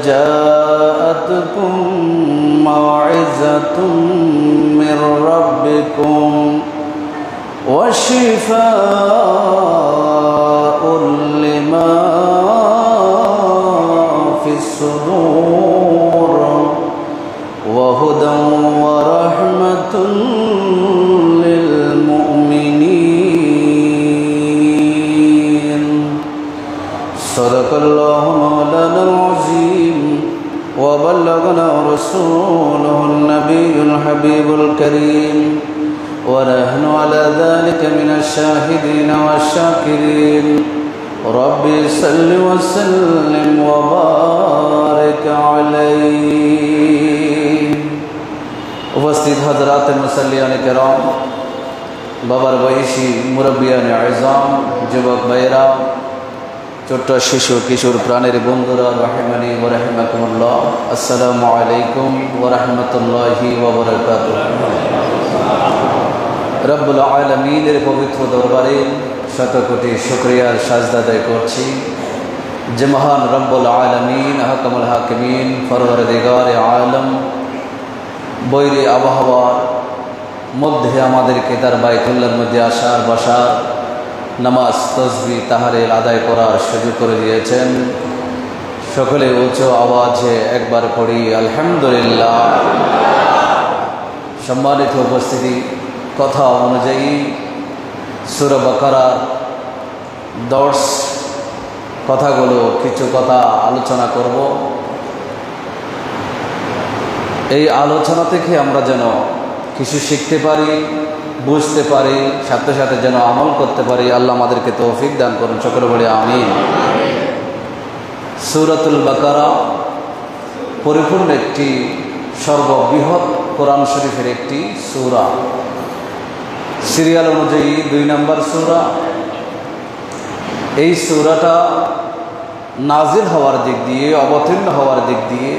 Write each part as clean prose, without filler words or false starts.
جاءتكم موعظة من ربكم وشفاء لما في الصدور وهدى ورحمة للمؤمنين. صدق الله مولانا العظيم وبلغنا رسوله النبي الحبيب الكريم ونحن على ذلك من الشاهدين والشاكرين. ربي صل وسلم وبارك عليه. উপস্থিত হযরত মুসল্লিয়ান কিরাম, বাবার বয়সী মুরব্বিয়ান আযম, যুবক ভাইরা, ছোট্ট শিশু কিশোর প্রাণের বন্ধুরা, রাহিমানি ওয়া রাহিমাকুমুল্লাহ, আসসালামু আলাইকুম ওয়া রাহমাতুল্লাহি ওয়া বারাকাতুহু। রব্বুল আলামিনের পবিত্র দরবারে শত কোটি শুকরিয়ার সাজদা আদায় করছি যে মহান রব্বুল আলামিন আহকামুল হাকিমিন পরওয়ারদিগারে আলম বৈরী আবহাওয়ার মধ্যে আমাদেরকে তার বাইতুল্লাহর মধ্যে আসার বসার, নামাজ তসবিহ তাহলিল আদায় করার সুযোগ করে দিয়েছেন। সকলে উচ্চ আওয়াজে একবার পড়ি আলহামদুলিল্লাহ। সম্মানিত উপস্থিতি, কথা অনুযায়ী সূরা বাকারার দর্স কথাগুলো কিছু কথা আলোচনা করব। এই আলোচনা থেকে আমরা যেন কিছু শিখতে পারি, বুঝতে পারি, সাথে সাথে যেন আমল করতে পারি। আল্লাহ আমাদেরকে তৌফিক দান করুন, সকলে বলি আমিন। সূরাতুল বাকারা পরিপূর্ণ একটি সর্ববৃহৎ কোরআন শরীফের একটি সূরা। সিরিয়াল অনুযায়ী 2 নম্বর সূরা। এই সূরাটা নাজিল হওয়ার দিক দিয়ে, অবতীর্ণ হওয়ার দিক দিয়ে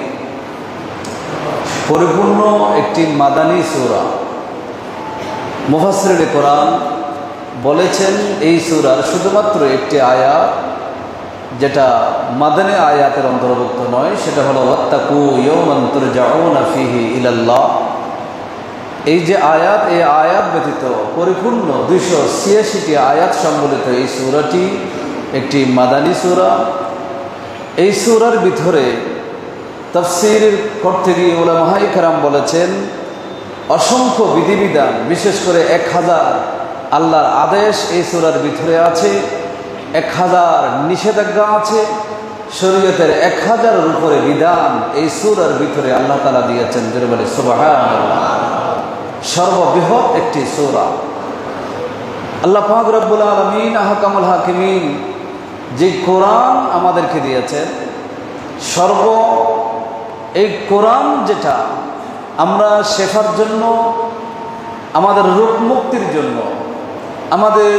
পরিপূর্ণ একটি মাদানী সূরা। মুফাসসিরিনে কোরআন বলেছেন এই সূরার শুধুমাত্র একটি আয়াত যেটা মাদানী আয়াতের অন্তর্ভুক্ত নয়, সেটা হলো ওয়াত্তাকু ইয়াওমান তুরজাউনা ফীহি ইলাল্লাহ। এই যে আয়াত, এই আয়াত ব্যতীত পরিপূর্ণ 286টি আয়াত সম্বলিত এই সূরাটি একটি মাদানী সূরা। এই সূরার ভিতরে তাফসীর করতে গিয়ে উলামায়ে কেরাম বলেছেন অসংখ্য বিধিবিধান, বিশেষ করে 1000 আল্লাহর আদেশ এই সূরার ভিতরে আছে, 1000 নিষেধাজ্ঞা আছে, শরীয়তের 1000-এর উপরে বিধান এই সূরার ভিতরে আল্লাহ তাআলা দিয়েছেন। যারা বলে সুবহানাল্লাহ। সর্ববৃহৎ একটি সূরা। আল্লাহ পাক রব্বুল আলামিন আহকামুল হাকিমিন যে কোরআন আমাদেরকে দিয়েছেন, এই কোরআন যেটা আমরা শেখার জন্য, আমাদের রোগ মুক্তির জন্য, আমাদের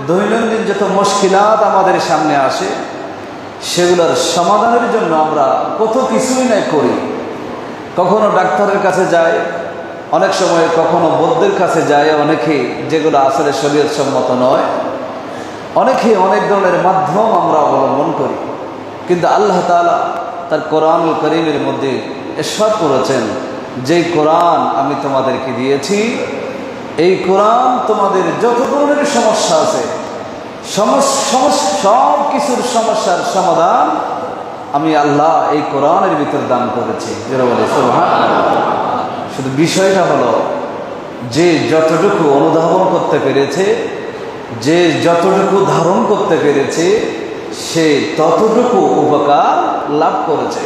দৈনন্দিন যত মুশকিলাত আমাদের সামনে আসে সেগুলোর সমাধানের জন্য আমরা কত কিছুই না করি। কখনো ডাক্তারের কাছে যাই, অনেক সময় কখনো বৈদ্যের কাছে যায়, অনেকে যেগুলো আসলে শরীয়ত সম্মত নয়, অনেকে অনেক ধরনের মাধ্যম আমরা অবলম্বন করি। কিন্তু আল্লাহ তাআলা তার কোরআনুল কারীমের মধ্যে ইরশাদ করেছেন, যেই কোরআন আমি তোমাদেরকে দিয়েছি, এই কোরআন তোমাদের যত ধরনের সমস্যা আছে সব কিছুর সমস্যার সমাধান আমি আল্লাহ এই কোরআনের ভিতর দান করেছি। যারা বলে সুবহানাল্লাহ। শুধু বিষয়টা হলো যে যতটুকু অনুধাবন করতে পেরেছে, যে যতটুকু ধারণ করতে পেরেছে, সে ততটুকু উপকার লাভ করেছে।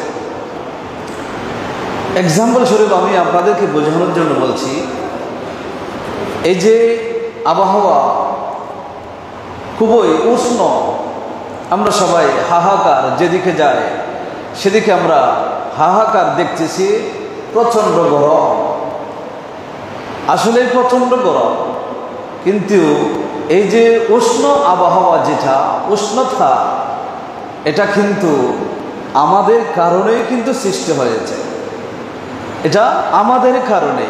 এক্সাম্পল স্বরূপ আমি আপনাদেরকে বোঝানোর জন্য বলছি, এই যে আবহাওয়া খুবই উষ্ণ, আমরা সবাই হাহাকার, যেদিকে যায় সেদিকে আমরা হাহাকার দেখতেছি, প্রচণ্ড গরম, আসলে প্রচণ্ড গরম। কিন্তু এই যে উষ্ণ আবহাওয়া, যেটা উষ্ণতা, এটা কিন্তু আমাদের কারণেই কিন্তু সৃষ্টি হয়েছে, এটা আমাদের কারণে।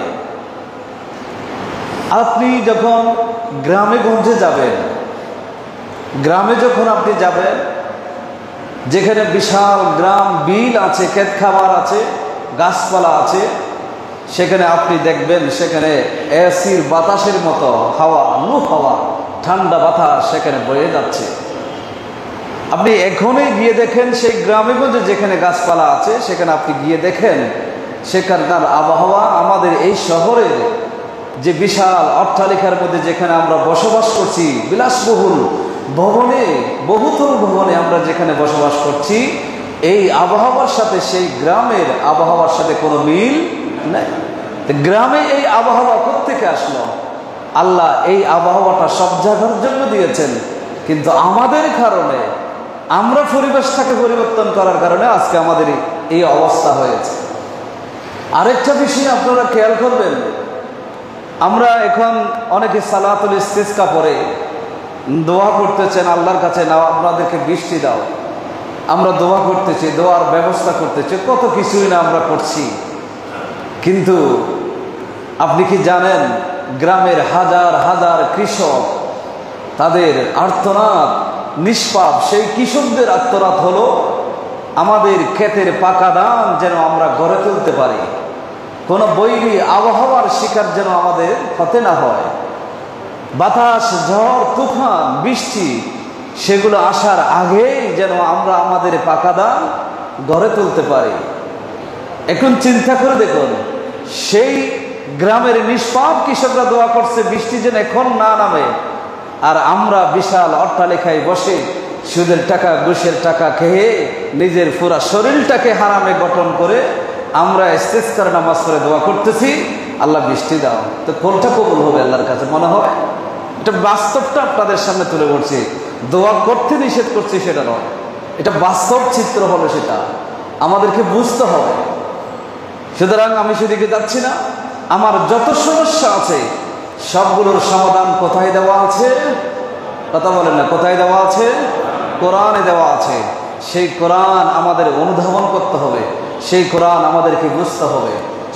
আপনি যখন গ্রামে গঞ্জে যাবেন, গ্রামে যখন আপনি যাবেন, যেখানে বিশাল গ্রাম, বিল আছে, ক্ষেত খামার আছে, গাছপালা আছে, সেখানে আপনি দেখবেন সেখানে এসির বাতাসের মতো হাওয়া, লু হাওয়া, ঠান্ডা বাতাস সেখানে বয়ে যাচ্ছে। আপনি এখনই গিয়ে দেখেন সেই গ্রামে গঞ্জে যেখানে গাছপালা আছে, সেখানে আপনি গিয়ে দেখেন সেখানকার আবহাওয়া আমাদের এই শহরের যে বিশাল অট্টালিকার মধ্যে যেখানে আমরা বসবাস করছি, বিলাসবহুল ভবনে, বহুতল ভবনে আমরা যেখানে বসবাস করছি, এই আবহাওয়ার সাথে সেই গ্রামের আবহাওয়ার সাথে কোনো মিল নেই। গ্রামে এই আবহাওয়া কোত্থেকে আসলো? আল্লাহ এই আবহাওয়াটা সব জায়গার জন্য দিয়েছেন, কিন্তু আমাদের কারণে, আমরা পরিবেশটাকে পরিবর্তন করার কারণে আজকে আমাদের এই অবস্থা হয়েছে। আরেকটা বিষয় আপনারা খেয়াল করবেন, আমরা এখন অনেকে সালাতুল ইস্তিসকা পড়ে দোয়া করতেছেন আল্লাহর কাছে, না আপনাদেরকে বৃষ্টি দাও, আমরা দোয়া করতেছি, দোয়ার ব্যবস্থা করতেছি, কত কিছুই না আমরা করছি। কিন্তু আপনি কি জানেন গ্রামের হাজার হাজার কৃষক, তাদের আর্তনাদ নিষ্পাপ, সেই কৃষকদের আর্তনাদ হলো আমাদের ক্ষেতের পাকা ধান যেন আমরা গড়ে তুলতে পারি, কোনো বৈরী আবহাওয়ার শিকার যেন আমাদের হতে না হয়। বাতাস, ঝড়, তুফান, বৃষ্টি সেগুলো আসার আগেই যেন আমরা আমাদের পাকা ধান গড়ে তুলতে পারি। এখন চিন্তা করে দেখুন, সেই গ্রামের নিষ্পাপ কৃষকরা দোয়া করছে বৃষ্টি যেন এখন না নামে, আর আমরা বিশাল অট্টালিকায় বসে সুদের টাকা, ঘুষের টাকা খেয়ে নিজের পুরা শরীরটাকে হারামে গঠন করে আমরা ইস্তিসকার নামাজ পড়ে দোয়া করতেছি, আল্লাহ বৃষ্টি দাও। তো কোনটা কবুল হবে আল্লাহর কাছে মনে হয়? এটা বাস্তবটা আপনাদের সামনে তুলে ধরছি, দোয়া করতে নিষেধ করছি সেটা নয়, এটা বাস্তব চিত্র হলো, সেটা আমাদেরকে বুঝতে হবে। সুতরাং আমি সেদিকে যাচ্ছি না, আমার যত সমস্যা আছে সবগুলোর সমাধান কোথায় দেওয়া আছে? কথা বলেন না, কোথায় দেওয়া আছে? কোরআনে দেওয়া আছে। সেই কোরআন আমাদের অনুধাবন করতে হবে, সেই কোরআন আমাদেরকে বুঝতে হবে,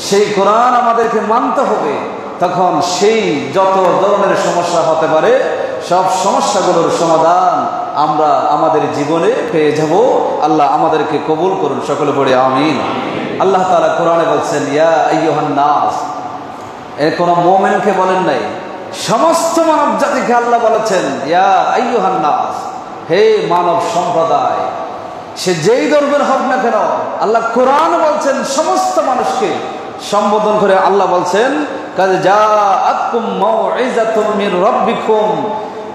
সেই কোরআন আমাদেরকে মানতে হবে। তখন সেই যত ধরনের সমস্যা হতে পারে সব সমস্যাগুলোর সমাধান আমরা আমাদের জীবনে পেয়ে যাব। আল্লাহ আমাদেরকে কবুল করুন, সকলে পড়ে আমিন। আল্লাহ তাআলা কোরআনে বলছেন ইয়া আইয়ুহান নাস, এর কোন মুমিনকে বলেন নাই, সমস্ত মানব জাতিকে আল্লাহ বলেছেন ইয়া আইয়ুহান নাস, হে মানব সম্প্রদায়, সে যেই ধর্মের হোক না কেন। আল্লাহ কোরআন বলছেন সমস্ত মানুষকে সম্বোধন করে আল্লাহ বলছেন কাদ জাআতকুম মাউইযাতুম মির রাব্বিকুম,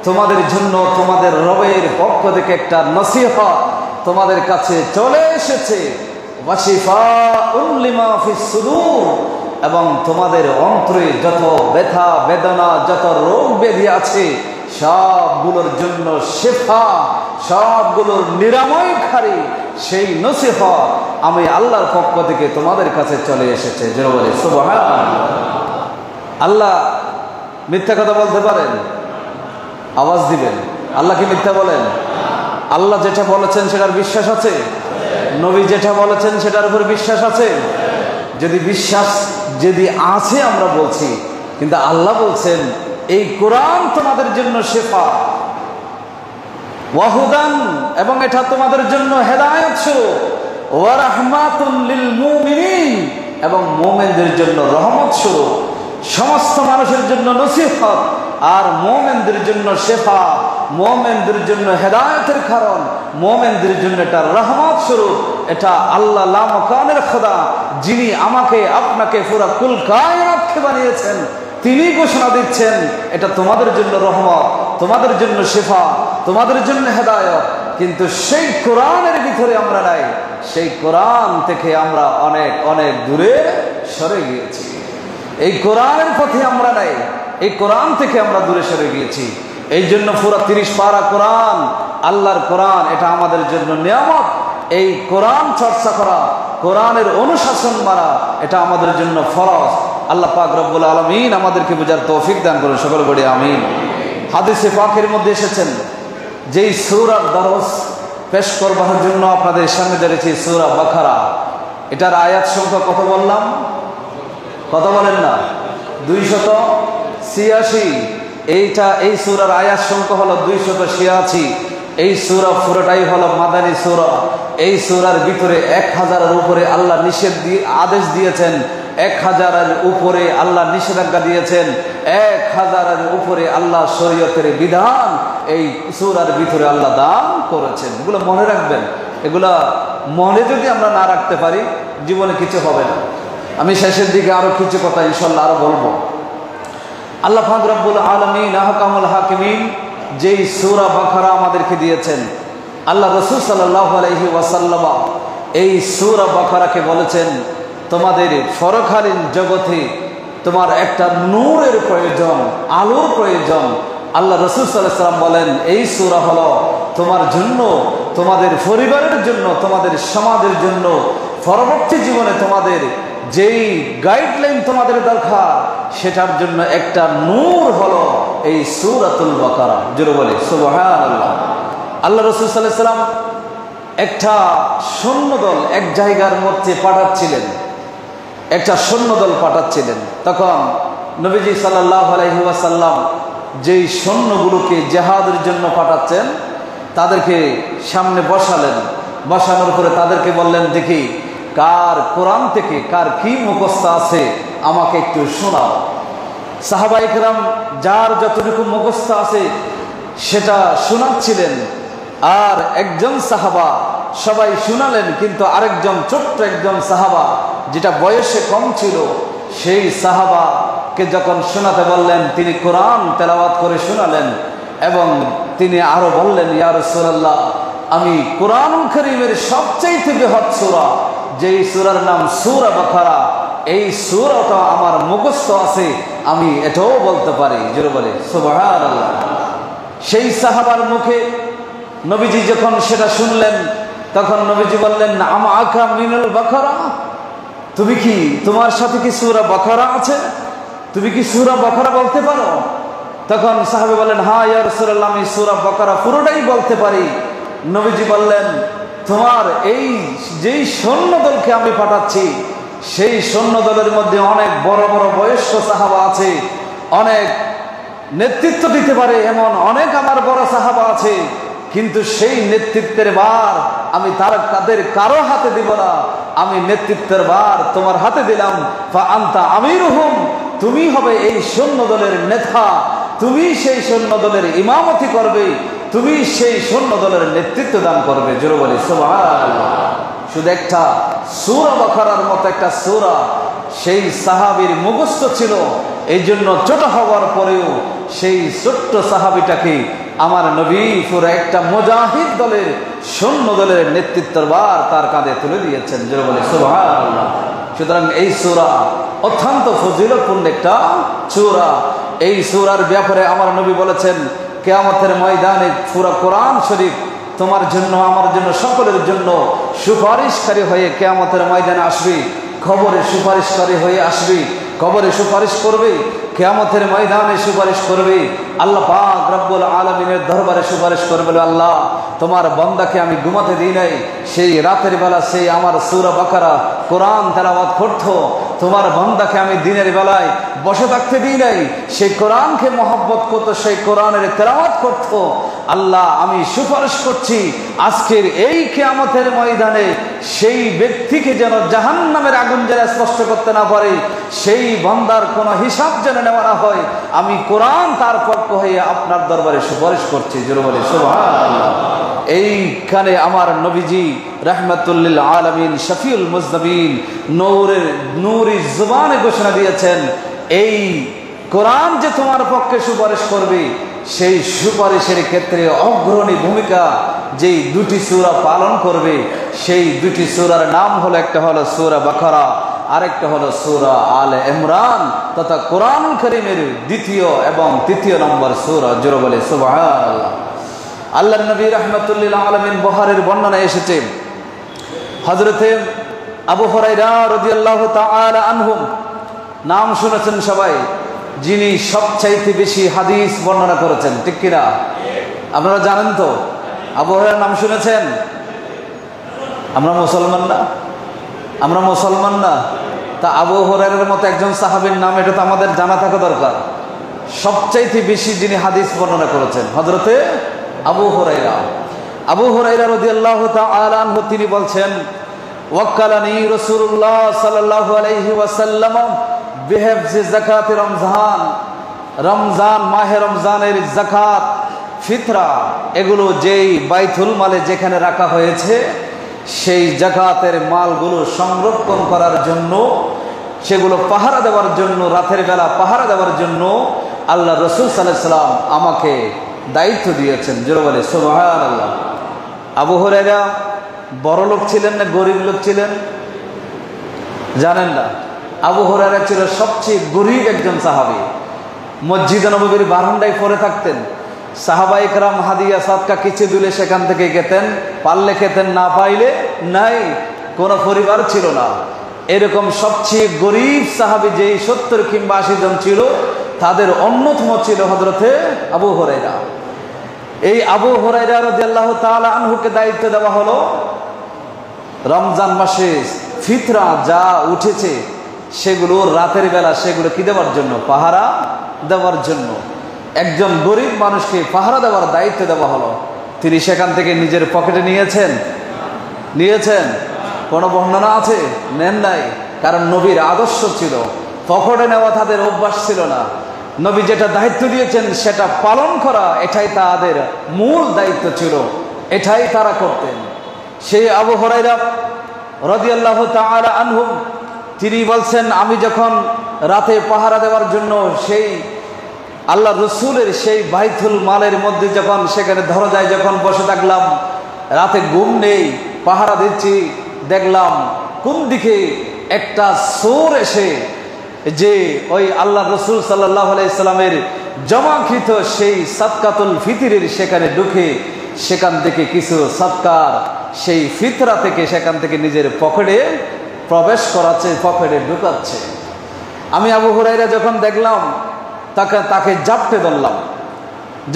তোমাদের জন্য তোমাদের রবের পক্ষ থেকে একটা নসিহত তোমাদের কাছে চলে এসেছে। ওয়া শিফাউন লিমা ফিস সুদূর, এবং তোমাদের অন্তরে যত ব্যথা বেদনা, যত রোগ ব্যাধি আছে সবগুলোর জন্য শিফা, সবগুলোর নিরাময়কারী সেই নসিহত আমি আল্লাহর পক্ষ থেকে তোমাদের কাছে চলে এসেছে। যেন বলে সুবহানাল্লাহ। আল্লাহ মিথ্যা কথা বলতে পারেন? আওয়াজ দিবেন। আল্লাহ কি মিথ্যা বলেন? আল্লাহ যেটা বলেছেন সেটার বিশ্বাস আছে? নবী যেটা বলেছেন সেটার উপর বিশ্বাস আছে? যদি বিশ্বাস যদি আছে আমরা বলছি, কিন্তু আল্লাহ বলছেন এই কোরআন তোমাদের জন্য শিফা ওয়া হুদান, এবং এটা তোমাদের জন্য হেদায়েত স্বরূপ, ওয়া রাহমাতুন লিল মুমিনিন, এবং মুমিনদের জন্য রহমত স্বরূপ। সমস্ত মানুষের জন্য নসিহত আর মুমিনদের জন্য শিফা, মুমিনদের জন্য হেদায়েতের কারণ, মুমিনদের জন্য এটা রহমত স্বরূপ। এটা আল্লাহ লামকানের খোদা, যিনি আমাকে আপনাকে পুরা কুল কায়নাতকে বানিয়েছেন, তিনি ঘোষণা দিচ্ছেন এটা তোমাদের জন্য রহমত, তোমাদের জন্য শিফা, তোমাদের জন্য হেদায়েত। কিন্তু সেই কোরআনের ভিতরে আমরা নাই, সেই কোরআন থেকে আমরা অনেক অনেক দূরে সরে গিয়েছি। এই কোরআনের পথে আমরা নাই, এই কোরআন থেকে আমরা দূরে সরে গিয়েছি। এই জন্য পুরো 30 পারা কোরআন, আল্লাহর কোরআন, এটা আমাদের জন্য নিয়ামত। এই কোরআন চর্চা করা, কোরআনের অনুশাসন মারা, এটা আমাদের জন্য ফরজ। আল্লাহ পাক রব্বুল আলামিন আমাদেরকে বুঝার তৌফিক দান করুন, সকল বলি আমিন। হাদিসে পাকের মধ্যে এসেছেন, যেই সূরার দরস পেশ করবার জন্য আপনাদের সামনে ধরেছি সূরা বাকারা। এটার আয়াত সংখ্যা কত বললাম? কত বলেন না? 286। এই সূরার আয়াত সংখ্যা হলো 286। এই সূরা পুরোটাই হলো মাদানী সূরা। এই সূরার ভিতরে 1000-এর উপরে আল্লাহ আদেশ দিয়েছেন, 1000-এর উপরে আল্লাহ নিষেধাজ্ঞা দিয়েছেন, 1000-এর উপরে আল্লাহ শরীয়তের বিধান এই সূরার ভিতরে আল্লাহ দান করেছেন। এগুলো মনে রাখবেন। এগুলা মনে যদি আমরা না রাখতে পারি, জীবনে কিছু হবে না। আমি শেষের দিকে আরো কিছু কথা ইনশাআল্লাহ আরো বলবো। আল্লাহ পাক রব্বুল আলামিন আহকামুল হাকিমিন যেই সূরা বাকারা আমাদেরকে দিয়েছেন, আল্লাহ রাসূল সাল্লাল্লাহু আলাইহি ওয়াসাল্লাম এই সূরা বাকারাকে বলেছেন, তোমাদের পরকালীন জগতে তোমার একটা নূরের প্রয়োজন, আলোর প্রয়োজন। আল্লাহ রাসূল সাল্লাল্লাহু আলাইহি ওয়াসাল্লাম বলেন, এই সূরা হলো তোমার জন্য, তোমাদের পরিবারের জন্য, তোমাদের সমাজের জন্য, পরবর্তী জীবনে তোমাদের যেই গাইডলাইন তোমাদের দরকার, সেটার জন্য একটা নূর হলো এই সূরাতুল বাকারা। জোরে বলে সুবহানাল্লাহ। আল্লাহ রাসূল সাল্লাল্লাহু আলাইহি ওয়াসাল্লাম একটা সৈন্যদল এক জায়গার মধ্যে পাঠাচ্ছিলেন, একটা সৈন্যদল পাঠাচ্ছিলেন। তখন নবীজি সাল্লাল্লাহু আলাইহি ওয়াসাল্লাম যেই সৈন্যগুলোকে জিহাদের জন্য পাঠাচ্ছেন, তাদেরকে সামনে বসালেন। বসানোর পরে তাদেরকে বললেন, দেখি কার কোরআন থেকে কার কি মুখস্থ আছে আমাকে একটু শোনাও। সাহাবায়ে কেরাম যার যতটুকু মুখস্থ আছে সেটা শোনাচ্ছিলেন। আর একজন সাহাবা সবাই শোনালেন, কিন্তু আরেকজন ছোট্ট একজন সাহাবা, যেটা বয়সে কম ছিল, সেই সাহাবাকে যখন শোনাতে বললেন, তিনি কোরআন তেলাওয়াত করে শোনালেন। এবং তিনি আরো বললেন, ইয়া রাসূলুল্লাহ, আমি কোরআনুল কারীমের সবচেয়ে বৃহৎ সূরা, যেই সূরার নাম সূরা বাকারা, এই সূরাটা আমার মুখস্থ আছে, আমি এটাও বলতে পারি। জোরে বলে সুবহানাল্লাহ। সেই সাহাবার মুখে নবীজি যখন সেটা শুনলেন, তখন নবীজি বললেন, আমাকা মিনাল বাকারা, তুমি কি, তোমার সাথে কি সূরা বাকারা আছে? তুমি কি সূরা বাকারা বলতে পারো? তখন সাহাবী বললেন, হ্যাঁ ইয়া রাসূলুল্লাহ, আমি সূরা বাকারা পুরোটাই বলতে পারি। নবীজি বললেন, তোমার এই যেই সৈন্যদলকে আমি পাঠাচ্ছি, সেই সৈন্যদলের মধ্যে অনেক বড় বড় বয়স্ক সাহাবা আছে, অনেক নেতৃত্ব দিতে পারে এমন অনেক আমার বড় সাহাবা আছে, কিন্তু সেই নেতৃত্বের ভার আমি তাদের কারো হাতে দিব না, আমি নেতৃত্বের ভার তোমার হাতে দিলাম। ফা আনতা আমিরুহুম, তুমি হবে এই সৈন্যদলের নেতা, তুমি সেই সৈন্যদলের ইমামতি করবে, তুমি সেই সৈন্যদলের নেতৃত্ব দান করবে। জোরে বলি সুবহানাল্লাহ। শুধু একটা সূরা বাকারার মতো একটা সূরা সেই সাহাবীর মুখস্থ ছিল, এই জন্য ছোট হওয়ার পরেও সেই ছোট্ট সাহাবীটাকে আমার নবী পুরো একটা মুজাহিদ দলের সৈন্য দলের নেতৃত্বের ভার তার কাঁধে তুলে দিয়েছেন। জোরে বলি সুবহানাল্লাহ। সুতরাং এই সূরা অত্যন্ত ফজিলতপূর্ণ একটা সূরা। এই সূরার ব্যাপারে আমার নবী বলেছেন, কিয়ামতের ময়দানে পুরো কোরআন শরীফ তোমার জন্য, আমার জন্য, সকলের জন্য সুপারিশকারী হয়ে কিয়ামতের ময়দানে আসবে। খবরে সুপারিশকারী হয়ে আসবে, কবরে সুপারিশ করবে, কিয়ামতের ময়দানে সুপারিশ করবে। আল্লাহ পাক রব্বুল আলামিনের দরবারে সুপারিশ করবে, আল্লাহ তোমার বান্দাকে আমি ঘুমাতে দিই নাই, সেই রাতের বেলা সেই আমার সূরা বাকারা কোরআন তেলাওয়াত করত। তোমার বান্দাকে আমি দিনের বেলায় বসে থাকতে দিই নাই, সেই কোরআনকে মহব্বত করত, সেই কোরআনের তেলাওয়াত করত। আল্লাহ আমি সুপারিশ করছি আজকের এই কিয়ামতের ময়দানে সেই ব্যক্তিকে যেন জাহান্নামের আগুন যারা স্পর্শ করতে না পারে, সেই বান্দার কোনো হিসাব যেন নেওয়া না হয়, আমি কোরআন তার পক্ষ হয়ে আপনার দরবারে সুপারিশ করছি। জোরে বলে সুবহানাল্লাহ। এইখানে আমার নবীজি রাহমাতুল লিল আলামিন শফিউল মুজনবিন নূরি জবানে ঘোষণা দিয়েছেন, এই কোরআন যে তোমার পক্ষে সুপারিশ করবে, সেই সুপারিশের ক্ষেত্রে অগ্রণী ভূমিকা যেই দুটি সূরা পালন করবে সেই দুটি সূরার নাম হলো, একটা হলো সূরা বাকারা, আরেকটা হলো সূরা আলে ইমরান তথা কোরআনুল কারীমের দ্বিতীয় এবং তৃতীয় নম্বর সূরা। জোরে বলে সুবহানাল্লাহ। আল্লাহর নবী রাহমাতুল লিল আলামিন বুখারীর বর্ণনায় এসেছে, হযরতে আবু হুরায়রা রাদিয়াল্লাহু তাআলা আনহু, নাম শুনেছেন সবাই, যিনি সবচাইতে বেশি হাদিস বর্ণনা করেছেন, ঠিক কিনা? আপনারা জানেন তো, আবু হুরায়রার নাম শুনেছেন? আমরা মুসলমান না? আমরা মুসলমান না? তা আবু হুরায়রার মতো একজন সাহাবীর নাম এটা তো আমাদের জানা থাকা দরকার। সবচাইতে বেশি যিনি হাদিস বর্ণনা করেছেন হযরতে আবু হুরায়রা। আবু হুরায়রা রাদিয়াল্লাহু তাআলা আনহু তিনি বলছেন, ওয়াক্কালানি রাসূলুল্লাহ সাল্লাল্লাহু আলাইহি ওয়াসাল্লাম বিহিফজি যাকাতি রমজান। রমজান, মাহে রমজানের যাকাত, ফিতরা, এগুলো যেই বাইতুল মালে যেখানে রাখা হয়েছে সেই যাকাতের মালগুলো সংরক্ষণ করার জন্য, সেগুলো পাহারা দেওয়ার জন্য, রাতের বেলা পাহারা দেওয়ার জন্য আল্লাহ রাসূল সাল্লাল্লাহু আলাইহি ওয়াসাল্লাম আমাকে দায়িত্ব দিয়েছেন। জোরে বলে সুবহানাল্লাহ। আবু হুরায়রা বড় লোক ছিলেন না গরিব লোক ছিলেন জানেন না? আবু হুরায়রা ছিল সবচেয়ে গরিব একজন সাহাবী। মসজিদে নববীর বারান্দায় পড়ে থাকতেন। সাহাবায়ে কেরাম হাদিয়া সাদকা কিছু দিলে সেখান থেকে খেতেন, পারলে খেতেন, না পাইলে নাই। কোনো পরিবার ছিল না। এরকম সবচেয়ে গরিব সাহাবী যেই 70 কিংবা 80 জন ছিল, তাদের অন্যতম ছিল হযরতে আবু হুরায়রা। এই আবু হুরায়রা রাদিয়াল্লাহু তাআলা আনহুকে দায়িত্ব দেওয়া হলো রমজান মাসে ফিতরা যা উঠেছে সেগুলো রাতের বেলা সেগুলো কি দেওয়ার জন্য? পাহারা দেওয়ার জন্য। একজন গরিব মানুষকে পাহারা দেওয়ার দায়িত্ব দেওয়া হলো। তিনি সেখান থেকে নিজের পকেটে নিয়েছেন? কোনো বর্ণনা আছে? নেন নাই। কারণ নবীর আদর্শ ছিল পকেটে নেওয়া, তাদের অভ্যাস ছিল না। নবী যেটা দায়িত্ব দিয়েছেন সেটা পালন করা, এটাই তাদের মূল দায়িত্ব ছিল, এটাই তারা করতেন। সেই আবু হুরায়রা রাদিয়াল্লাহু তাআলা আনহু তিনি বলছেন, আমি যখন রাতে পাহারা দেওয়ার জন্য সেই আল্লাহ রসুলের সেই বাইতুল মালের মধ্যে যখন সেখানে দরজায় যখন বসে থাকলাম, রাতে ঘুম নেই, পাহারা দিচ্ছি, দেখলাম কোন দিকে একটা চোর এসে যে ওই আল্লাহ রসুল সাল্লাল্লাহু আলাইহি সাল্লামের জমাকৃত সেই সাদকাতুল ফিতরের সেখানে ঢুকে সেখান থেকে কিছু সাদকার সেই ফিতরা থেকে সেখান থেকে নিজের পকেটে প্রবেশ করাচ্ছে, পকেটে ঢুকাচ্ছে। আমি আবু হুরায়রা যখন দেখলাম তাকে জাপটে ধরলাম।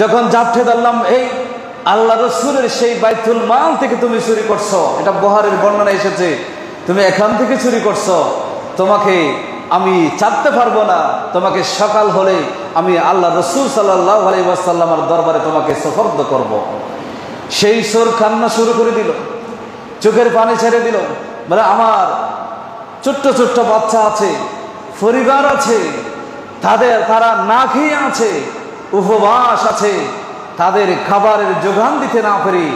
যখন জাপটে ধরলাম, এই আল্লাহ রসুলের সেই বাইতুল মাল থেকে তুমি চুরি করছো, এটা বুখারীর বর্ণনা এসেছে, তুমি এখান থেকে চুরি করছো, তোমাকে আমি ছাড়তে পারবো না, তোমাকে সকাল হলে আমি আল্লাহ রসুল সাল্লাল্লাহু আলাইহি ওয়াসাল্লামের দরবারে তোমাকে সুপর্দ করব। সেই চোর কান্না শুরু করে দিল, চোখের পানি ছেড়ে দিল, বলে আমার ছোট্ট ছোট্ট বাচ্চা আছে, পরিবার আছে, তারা না খেয়ে আছে, উপবাস আছে, তাদের খাবারের যোগান দিতে না পারি,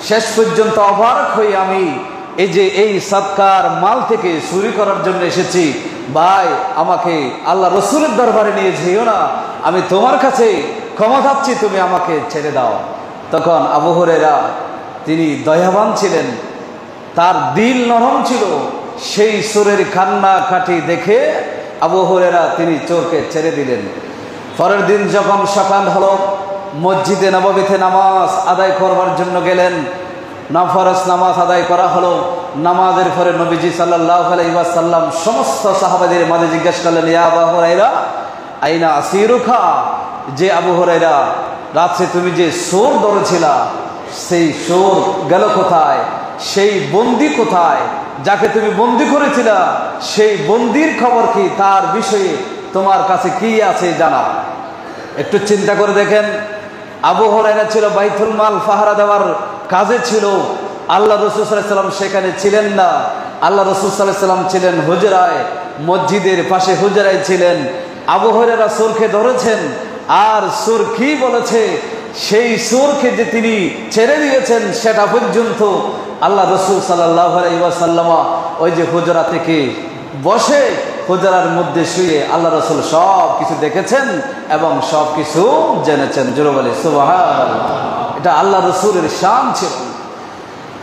শেষ পর্যন্ত অবাক হয়ে আমি এই সৎকার মাল থেকে চুরি করার জন্য এসেছি। ভাই, আমাকে আল্লাহ রসুলের দরবারে নিয়ে যেও না, আমি তোমার কাছে ক্ষমা চাচ্ছি, তুমি আমাকে ছেড়ে দাও। তখন আবু হুরায়রা তিনি দয়াবান ছিলেন, তার দিল নরম ছিল। সেই চোরের কান্নাকাটি দেখে আবু হুরায়রা তিনি চোরকে ছেড়ে দিলেন। পরের দিন যখন সকাল হলো, মসজিদে নববীতে নামাজ আদায় করবার জন্য গেলেন। ফরজ নামাজ আদায় করা হলো। নামাজের পরে নবীজি সাল্লাল্লাহু আলাইহি ওয়াসাল্লাম সমস্ত সাহাবাদের মাঝে জিজ্ঞেস করলেন, ইয়া আবু হুরায়রা আইনা আসিরুকা, যে আবু হুরায়রা রাতে তুমি যে চোর ধরেছিলা সেই চোর গেল কোথায়? সেই বন্দী কোথায়? যাকে তুমি বন্দী করেছিলা সেই বন্দির খবর কি? তার বিষয়ে তোমার কাছে কি আছে জানা। একটু চিন্তা করে দেখেন, আবু হুরায়রা ছিল বাইতুল মাল পাহারা দেওয়ার কাজে ছিল, আল্লাহ রাসূল সাল্লাল্লাহু আলাইহি ওয়াসাল্লাম সেখানে ছিলেন না। আল্লাহ রাসূল সাল্লাল্লাহু আলাইহি ওয়াসাল্লাম ছিলেন হুজরায়, মসজিদের পাশে হুজরায় ছিলেন। আবু হুরায়রা চোরকে ধরেছেন, আর চোর কি বলেছে, সেই চোরকে যে তিনি ছেড়ে দিয়েছেন সেটা পর্যন্ত আল্লাহ রাসূল সাল্লাল্লাহু আলাইহি ওয়াসাল্লাম ওই যে হুজরা থেকে বসে হুজরার মধ্যে শুয়ে আল্লাহ রাসূল সব কিছু দেখেছেন এবং সব কিছু জেনেছেন। জোরে বলে সুবহানাল্লাহ। এটা আল্লাহ রাসূলের শান ছিল।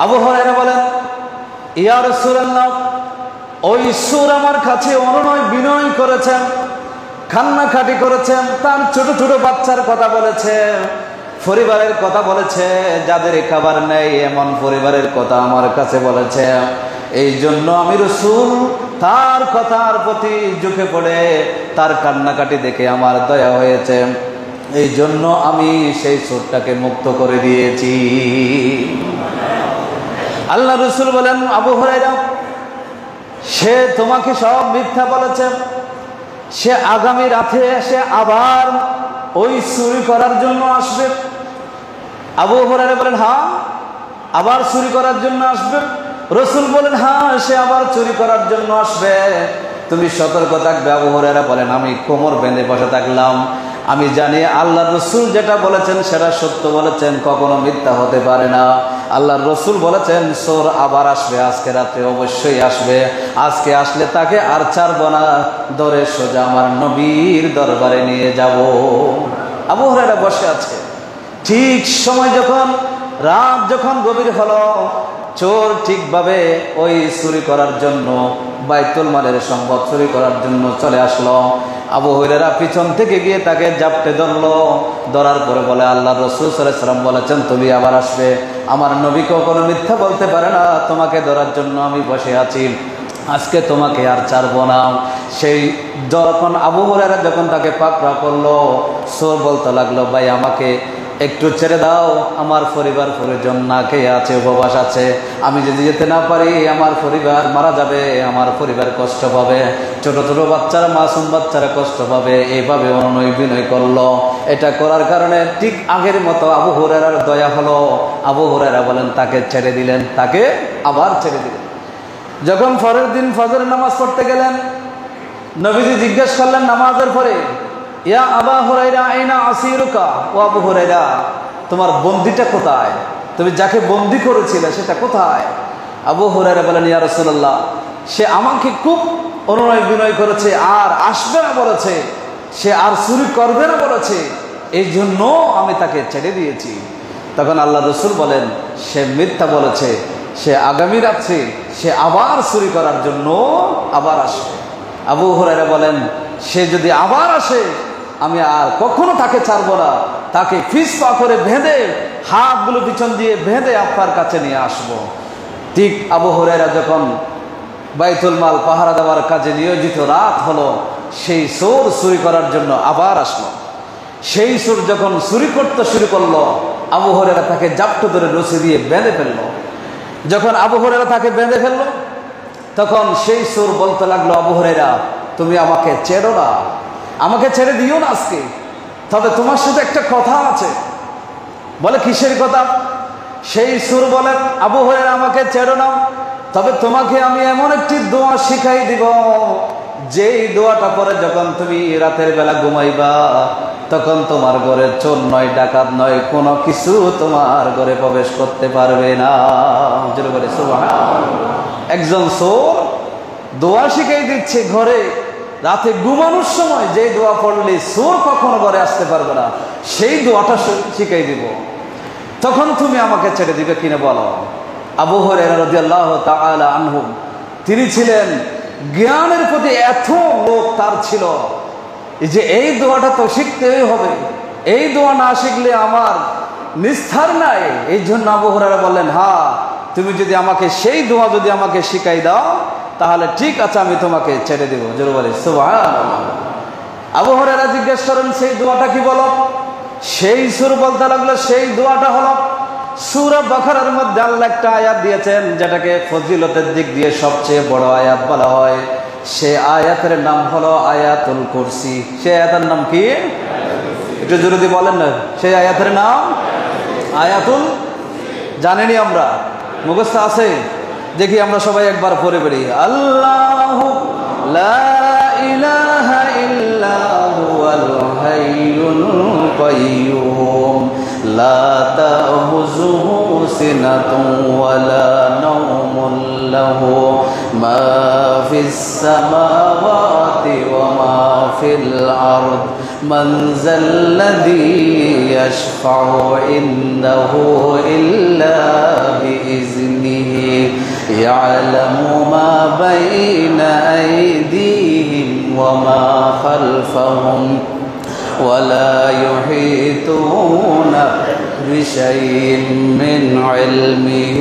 আবু হুরায়রা বলেন, ইয়া রাসূলুল্লাহ, ওই সুর আমার কাছে অনুনয় বিনয় করেছেন, কান্নাকাটি করেছেন, তার ছোট ছোট বাচ্চার কথা বলেছে, পরিবারের কথা বলেছে, যাদের খাবার নেই এমন পরিবারের কথা আমার কাছে বলেছে। এই জন্য আমি রাসূল তার কথার প্রতি ঝুঁকে পড়ে তার কান্নাকাটি দেখে আমার দয়া হয়েছে, এই জন্য আমি সেই সুরটাকে মুক্ত করে দিয়েছি। আল্লাহ রাসূল বলেন, আবু হুরায়রা, সে তোমাকে সব মিথ্যা বলেছে, সে আগামী রাতে এসে আবার ওই চুরি করার জন্য আসবে। আবু হুরায়রা বলেন, হ্যাঁ, আবার চুরি করার জন্য আসবে। রাসূল বলেন, হ্যাঁ, সে আবার চুরি করার জন্য আসবে, তুমি সতর্ক থাকবে। আবু হুরায়রা বলেন, আমি কোমর বেঁধে বসে থাকলাম। আমি জানি আল্লাহ রসুল যেটা বলেছেন সেটা সত্য বলেছেন, কখনো মিথ্যা হতে পারে না। আল্লাহ রসুল বলেছেন চোর আবার আসবে, আজকে রাতে অবশ্যই আসবে, আজকে আসলে তাকে আর ছাড়বো না, ধরে সোজা আমার নবীর দরবারে নিয়ে যাব। আবু হুরায়রা বসে আছে। ঠিক সময় যখন রাত যখন গভীর হলো, চোর ঠিকভাবে ওই চুরি করার জন্য, বাইতুল মালের সম্পদ চুরি করার জন্য চলে আসলো। আবু হুরায়রা পিছন থেকে গিয়ে তাকে জাপটে ধরলো। ধরার পরে বলে, আল্লাহ রাসূল সাল্লাল্লাহু আলাইহি ওয়াসাল্লাম বলেছেন তুমি আবার আসবে, আমার নবী কখনো মিথ্যা বলতে পারে না, তোমাকে ধরার জন্য আমি বসে আছি, আজকে তোমাকে আর ছাড়বো না। সেই যখন আবু হুরায়রা যখন তাকে পাকড়া করলো, চোর বলতে লাগলো, ভাই আমাকে একটু ছেড়ে দাও, আমার পরিবার পরিজন না খেয়ে আছে, উপবাস আছে, আমি যদি যেতে না পারি আমার পরিবার মারা যাবে, আমার পরিবার কষ্ট পাবে, ছোট ছোট বাচ্চারা, মাসুম বাচ্চারা কষ্ট পাবে। এইভাবে অনুনয় বিনয় করলো। এটা করার কারণে ঠিক আগের মতো আবু হুরায়রার দয়া হলো। আবু হুরায়রা বলেন, তাকে ছেড়ে দিলেন, তাকে আবার ছেড়ে দিলেন। যখন পরের দিন ফজরের নামাজ পড়তে গেলেন, নবীজি জিজ্ঞেস করলেন নামাজের পরে, ইয়া আবা হুরায়রা আইনা আসিরুকা, ও আবু হুরায়রা, তোমার বন্দিটা কোথায়? তুমি যাকে বন্দি করেছিলে সেটা কোথায়? আবু হুরায়রা বলেন, ইয়া রাসূলুল্লাহ, সে আমাকে খুব অনুনয় বিনয় করেছে, আর আসবে না বলেছে, সে আর চুরি করবে না বলেছে, এই জন্য আমি তাকে ছেড়ে দিয়েছি। তখন আল্লাহ রাসূল বলেন, সে মিথ্যা বলেছে, সে আগামী রাত্রে সে আবার চুরি করার জন্য আবার আসবে। আবু হুরায়রা বলেন, সে যদি আবার আসে আমি আর কখনো তাকে ছাড়বো না, তাকে ফিসপা করে বেঁধে, হাতগুলো পিছন দিয়ে বেঁধে আপনার কাছে নিয়ে আসবো। ঠিক আবু হুরায়রা যখন বাইতুল মাল পাহারা দেওয়ার কাজে নিয়োজিত, রাত হলো, সেই চোর চুরি করার জন্য আবার আসলো। সেই চোর যখন চুরি করতে শুরু করলো, আবু হুরায়রা তাকে জাপটে ধরে রশি দিয়ে বেঁধে ফেললো। যখন আবু হুরায়রা তাকে বেঁধে ফেললো, তখন সেই চোর বলতে লাগলো, আবু হুরায়রা, তুমি আমাকে ছেড়ো না, আমাকে ছেড়ে দিও না আজকে, তবে তোমার সাথে একটা কথা আছে। বলে, কিসের কথা? সেই চোর বলে, আবু হুরায়রা, আমাকে ছেড়ো না, তবে তোমাকে আমি এমন একটি দোয়া শিখাই দিব, যেই দোয়াটা পরে যখন তুমি রাতের বেলা ঘুমাইবা, তখন তোমার ঘরে চোর নয়, ডাকাত নয়, কোনো কিছু তোমার ঘরে প্রবেশ করতে পারবে না। একজন চোর দোয়া শিখাই দিচ্ছে ঘরে, রাতে ঘুমানোর সময় যে দোয়া পড়লে চোর কখনো ঘরে আসতে পারবে না, সেই দোয়াটা শিখাই দিব, তখন তুমি আমাকে ছেড়ে দিবে কিনা বলো। আবু হুরায়রা রাদিয়াল্লাহু তাআলা আনহু, তিনি ছিলেন জ্ঞানের প্রতি এত লোক তার ছিল, যে এই দোয়াটা তো শিখতেই হবে, এই দোয়া না শিখলে আমার নিস্তার নাই। এই জন্য আবু হুরায়রা বললেন, হ্যাঁ, তুমি যদি আমাকে সেই দোয়া যদি আমাকে শিখাই দাও, তাহলে ঠিক আছে, আমি তোমাকে ছেড়ে দেবো। জোরে বলে সুবহানাল্লাহ। আবু হুরায়রা জিজ্ঞেস করেন, সেই দোয়াটা কি বলো? সেই সুর বলতে লাগলো, সেই দোয়াটা হলো সূরা বাকারার মধ্যে আল্লাহ একটা আয়াত দিয়েছেন, যেটাকে ফজিলতের দিক দিয়ে সবচেয়ে বড় আয়াত বলা হয়। সে আয়াতের নাম হলো আয়াতুল কুরসি। সে আয়াতের নাম কি? একটু জোরে দিয়ে বলেন না। সেই আয়াতের নাম আয়াতুল, জানেনি আমরা, মুখস্থ আছে? দেখি আমরা সবাই একবার পড়ে বেরি। আল্লাহু লা ইলাহা ইল্লা হুয়াল হাইয়ুল কাইয়্যুম লা তা'খুযুহু সিনাতুন ওয়ালা নাওমুন লাহু মা ফিস সামাওয়াতি ওয়া মা ফিল আরদ মান যাল্লাযী ইয়াশফা'ু ইনদাহু ইল্লা বিইজনিহি ইয়ালামু মা বাইনা আইদিহিম ওয়া মা খালফাহুম ولا يحيطون بشيء من علمه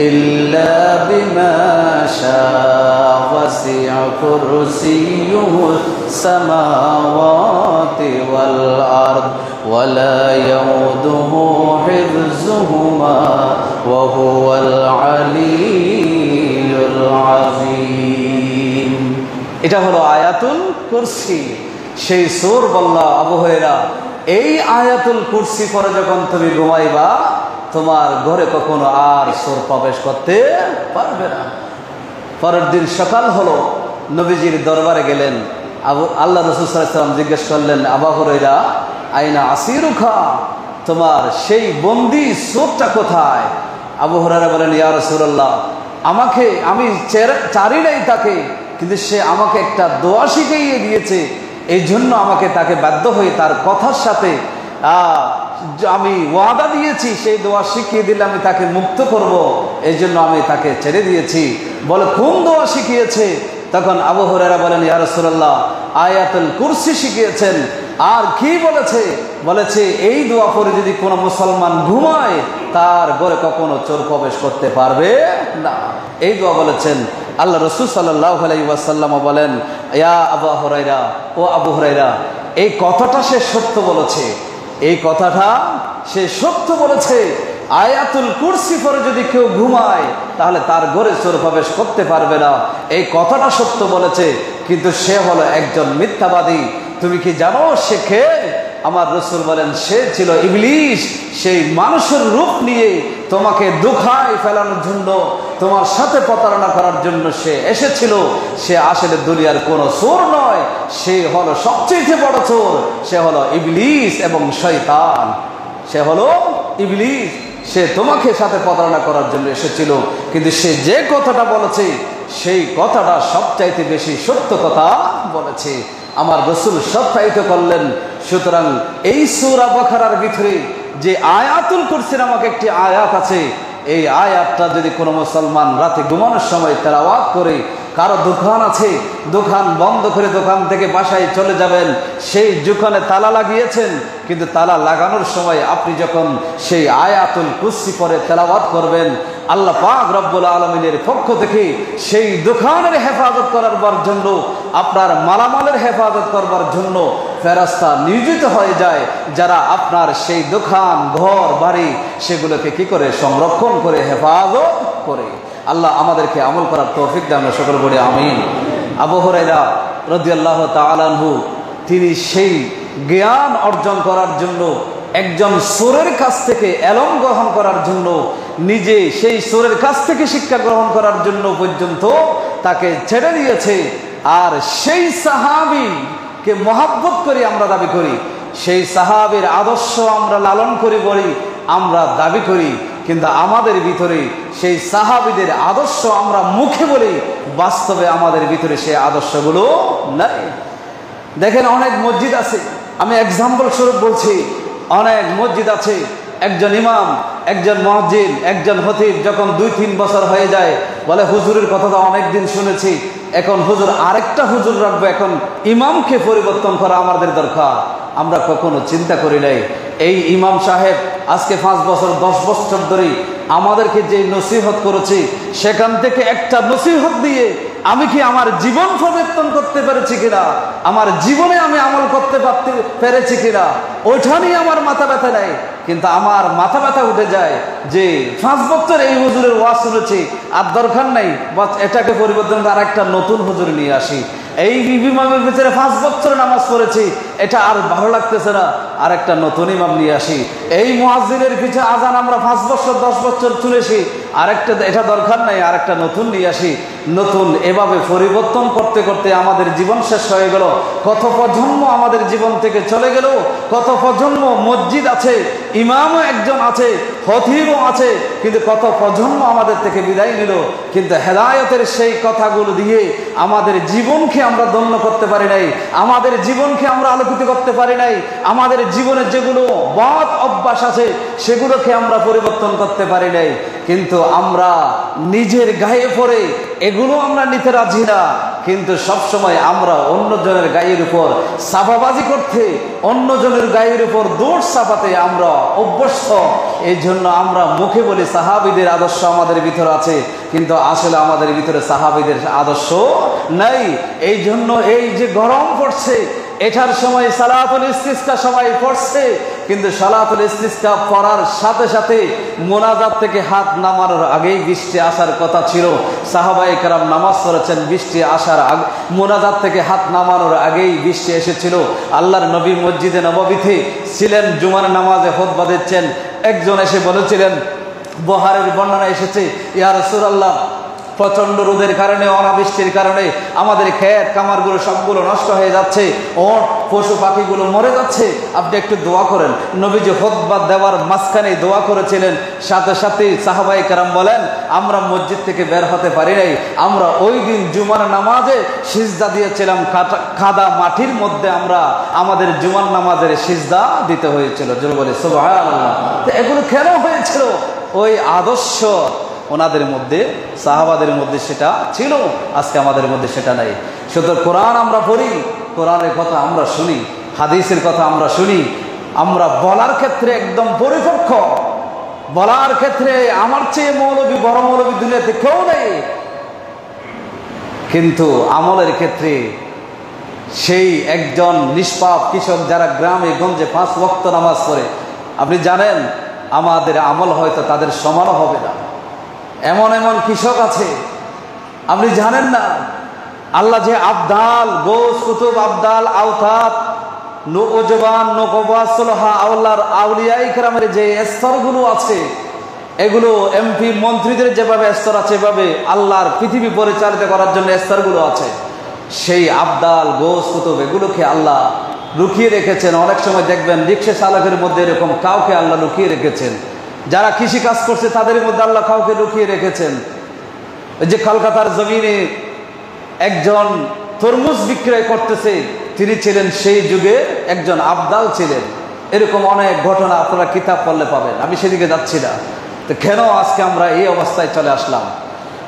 إلا بما شاء وسع كرسيه السماوات والأرض ولا يؤوده حفظهما وهو العلي العظيم এটা হলো আয়াতুল কুরসি সেই সূরা বললা আবু হুরায়রা এই আয়াতুল কুরসি পড়ে যখন তুমি ঘুমাইবা তোমার ঘরে কখনো আর চোর প্রবেশ করতে পারবে না। পরের দিন সকাল হলো, নবীজির দরবারে গেলেন। আল্লাহ রাসূল সাল্লাল্লাহু আলাইহি ওয়াসাল্লাম জিজ্ঞেস করলেন, আবু হুরায়রা আইনা আসিরুখা, তোমার সেই বন্দী চোরটা কোথায়? আবু হুরায়রা বলেন, ইয়া রাসূলুল্লাহ, আমি চারি নাই তাকে, কিন্তু সে আমাকে একটা দোয়া শিখিয়ে দিয়েছে, এই জন্য আমাকে তাকে বাধ্য হয়ে তার কথার সাথে আমি ওয়াদা দিয়েছি, সেই দোয়া শিখিয়ে দিলে আমি তাকে মুক্ত করব, এই জন্য আমি তাকে ছেড়ে দিয়েছি। বলে, কোন দোয়া শিখিয়েছে? তখন আবু হুরায়রা বলেন, ইয়া রাসূলুল্লাহ, আয়াতুল কুরসি শিখিয়েছেন। আর কি বলেছে? বলেছে এই দোয়া পড়ে যদি কোনো মুসলমান ঘুমায় তার ঘরে কখনো চোর প্রবেশ করতে পারবে না। এই দোয়া বলেছেন। আল্লাহ রাসূল সাল্লাল্লাহু আলাইহি ওয়াসাল্লাম বলেন, ইয়া আবু হুরায়রা, ও আবু হুরায়রা, এই কথাটা সে সত্য বলেছে, এই কথাটা সে সত্য বলেছে। আয়াতুল কুরসি পড়ে যদি কেউ ঘুমায় তাহলে তার ঘরে চোর প্রবেশ করতে পারবে না, এই কথাটা সত্য বলেছে। কিন্তু সে হলো একজন মিথ্যাবাদী। তুমি কি জানো সে কে? আমার রাসূল বলেন, সে ছিল ইবলিস। সেই মানুষের রূপ নিয়ে তোমাকে দুঃখায় ফেলানোর জন্য, তোমার সাথে প্রতারণা করার জন্য সে এসেছিল। সে আসলে দুনিয়ার কোনো চোর নয়, সে হলো সবচেয়ে বড় চোর। সে হলো ইবলিস এবং শয়তান। সে হলো ইবলিস। সে তোমাকে সাথে প্রতারণা করার জন্য এসেছিল। কিন্তু সে যে কথাটা বলেছে সেই কথাটা সবচাইতে বেশি সত্য কথা বলেছে। আমার রাসূল সত্যায়িত করলেন। সুতরাং এই সূরা বাকারার ভিতরে যে আয়াতুল কুরসি নামক একটি আয়াত আছে, এই আয়াতটা যদি কোনো মুসলমান রাতে ঘুমানোর সময় তেলাওয়াত করে, কারো দোকান আছে, দোকান বন্ধ করে দোকান থেকে বাসায় চলে যাবেন, সেই দোকানে তালা লাগিয়েছেন, কিন্তু তালা লাগানোর সময় আপনি যখন সেই আয়াতুল কুরসি পড়ে তেলাওয়াত করবেন, আল্লাহ পাক রব্বুল আলামিনের পক্ষ থেকে সেই দোকানের হেফাজত করার জন্য, আপনার মালামালের হেফাজত করবার জন্য ফেরেশতা নিয়োজিত হয়ে যায়, যারা আপনার সেই দোকান, ঘর, বাড়ি সেগুলোকে কি করে সংরক্ষণ করে, হেফাজত করে। আল্লাহ আমাদেরকে আমল করার তৌফিক দেন, আমরা সকলে বলি আমিন। আবু হুরায়রা রাদিয়াল্লাহু তাআলা আনহু তিনি সেই জ্ঞান অর্জন করার জন্য, একজন চোরের কাছ থেকে এলম গ্রহণ করার জন্য, নিজে সেই চোরের কাছ থেকে শিক্ষা গ্রহণ করার জন্য পর্যন্ত তাকে ছেড়ে দিয়েছে। আর সেই সাহাবীকে মহব্বত করি আমরা দাবি করি, সেই সাহাবীর আদর্শ আমরা লালন করি বলি আমরা দাবি করি, কিন্তু আমাদের ভিতরে সেই সাহাবীদের আদর্শ আমরা মুখে বলি, বাস্তবে আমাদের ভিতরে সেই আদর্শগুলো নাই। দেখেন, অনেক মসজিদ আছে, আমি এক্সাম্পল স্বরূপ বলছি, অনেক মসজিদ আছে, একজন ইমাম, একজন মুয়াজ্জিন, একজন খতিব যখন 2-3 বছর হয়ে যায় বলে, হুজুরের কথা তো অনেকদিন শুনেছি, এখন হুজুর আরেকটা হুজুর রাখবো, এখন ইমামকে পরিবর্তন করা আমাদের দরকার। আমরা কখনো চিন্তা করি নাই এই ইমাম সাহেব আজকে 5 বছর 10 বছর ধরে আমাদেরকে যে নসিহত করেছে, সেখান থেকে একটা নসিহত দিয়ে আমি কি আমার জীবন পরিবর্তন করতে পেরেছি কিনা, আমার জীবনে আমি আমল করতে পেরেছি কিনা, ওইটা নিয়ে আমার মাথা ব্যথা নেই। কিন্তু আমার মাথা ব্যথা উঠে যায় যে 5 বছর এই হুজুরের ওয়াজ শুনেছি, আর দরকার নেই, বাস এটাকে পরিবর্তন করে আরেকটা নতুন হুজুর নিয়ে আসি। এই ইমামের ভিতরে 5 বছর নামাজ পড়েছি, এটা আর ভালো লাগতেছে না, আর একটা নতুন ইমাম নিয়ে আসি। এই মুয়াজ্জিনের পিছে আজান আমরা 5 বছর 10 বছর শুনেছি, আরেকটা এটা দরকার নাই, আর একটা নতুন নিয়ে আসি। নতুন এভাবে পরিবর্তন করতে করতে আমাদের জীবন শেষ হয়ে গেল। কত প্রজন্ম আমাদের জীবন থেকে চলে গেল, কত প্রজন্ম মসজিদ আছে, ইমামও একজন আছে, খতিবও আছে, কিন্তু কত প্রজন্ম আমাদের থেকে বিদায় নিল। কিন্তু হেদায়েতের সেই কথাগুলো দিয়ে আমাদের জীবনকে আমরা ধন্য করতে পারি নাই, আমাদের জীবনকে আমরা আলোকিত করতে পারি নাই, আমাদের জীবনের যেগুলো বদ অভ্যাস আছে সেগুলোকে আমরা পরিবর্তন করতে পারি নাই। কিন্তু আমরা নিজের গায়ে পড়ে এগুলো আমরা নিতে রাজি না, কিন্তু সবসময় আমরা অন্যজনের গায়ের উপর সাফাবাজি করতে, অন্যজনের গায়ের উপর দৌড় চাপাতে আমরা অভ্যস্ত। এই জন্য আমরা মুখে বলি সাহাবীদের আদর্শ আমাদের ভিতরে আছে, কিন্তু আসলে আমাদের ভিতরে সাহাবীদের আদর্শ নাই। এই জন্য এই যে গরম পড়ছে, এটার সময় সালাতুল ইস্তিসকা সবাই পড়ছে, কিন্তু সালাতুল ইস্তিসকা পড়ার সাথে সাথে মোনাজাত থেকে হাত নামানোর আগেই বৃষ্টি আসার কথা ছিল। সাহাবায়ে কেরাম নামাজ পড়েছেন, বৃষ্টি আসার আগে, মোনাজাত থেকে হাত নামানোর আগেই বৃষ্টি এসেছিল। আল্লাহর নবী মসজিদে নববীতে ছিলেন, জুমার নামাজে খুতবা দিচ্ছেন, একজন এসে বলেছিলেন, বুখারীর বর্ণনা এসেছে, ইয়া রাসূলুল্লাহ, প্রচন্ড রোদের কারণে, অনাবৃষ্টির কারণে আমাদের ক্ষেত কামারগুলো সবগুলো নষ্ট হয়ে যাচ্ছে, ওট পশু পাখিগুলো মরে যাচ্ছে, আপনি একটু দোয়া করেন। নবীজি খুতবা দেওয়ার মাঝখানে দোয়া করেছিলেন। সাথে সাথে সাহাবায়ে কেরাম বলেন, আমরা মসজিদ থেকে বের হতে পারি নাই, আমরা ওই দিন জুমার নামাজে সিজদা দিয়েছিলাম, কাদা মাটির মধ্যে আমরা আমাদের জুমার নামাজের সিজদা দিতে হয়েছিল। জোরে বলে সুবহানাল্লাহ। তো এগুলো কেন হয়েছিল? ওই আদর্শ ওনাদের মধ্যে, সাহাবাদের মধ্যে সেটা ছিল, আজকে আমাদের মধ্যে সেটা নাই। শুধু কোরআন আমরা পড়ি, কোরআনের কথা আমরা শুনি, হাদিসের কথা আমরা শুনি, আমরা বলার ক্ষেত্রে একদম পরিপক্ক, বলার ক্ষেত্রে আমার চেয়ে মৌলবী, বড় মৌলবী দুনিয়াতে কেউ নেই, কিন্তু আমলের ক্ষেত্রে সেই একজন নিষ্পাপ কৃষক যারা গ্রামে গঞ্জে 5 ওয়াক্ত নামাজ পড়ে, আপনি জানেন আমাদের আমল হয়তো তাদের সমানও হবে না। এমন এমন কৃষক আছে আপনি জানেন না, আল্লাহ যে আবদাল, গোস, কুতুব, আবদাল, আওতাত, নওজবান, নকবা, সুলহা, আল্লাহর আউলিয়া ইকরামের যে স্তরগুলো আছে, এগুলো এমপি মন্ত্রীদের যেভাবে স্তর আছে, এভাবে আল্লাহর পৃথিবী পরিচালিত করার জন্য স্তরগুলো আছে। সেই আবদাল, গোস, কুতুব এগুলোকে আল্লাহ লুকিয়ে রেখেছেন। অনেক সময় দেখবেন রিক্সা চালকের মধ্যে এরকম কাউকে আল্লাহ লুকিয়ে রেখেছেন, যারা কৃষি কাজ করছে তাদের মধ্যে আল্লাহ কাউকে লুকিয়ে রেখেছেন। যে কলকাতার জমিনে একজন তরমুজ বিক্রয় করতেছে, তিনি ছিলেন সেই যুগে একজন আবদাল ছিলেন। এরকম অনেক ঘটনা আপনারা কিতাব পড়লে পাবেন, আমি সেদিকে যাচ্ছি না। তো কেন আজকে আমরা এই অবস্থায় চলে আসলাম?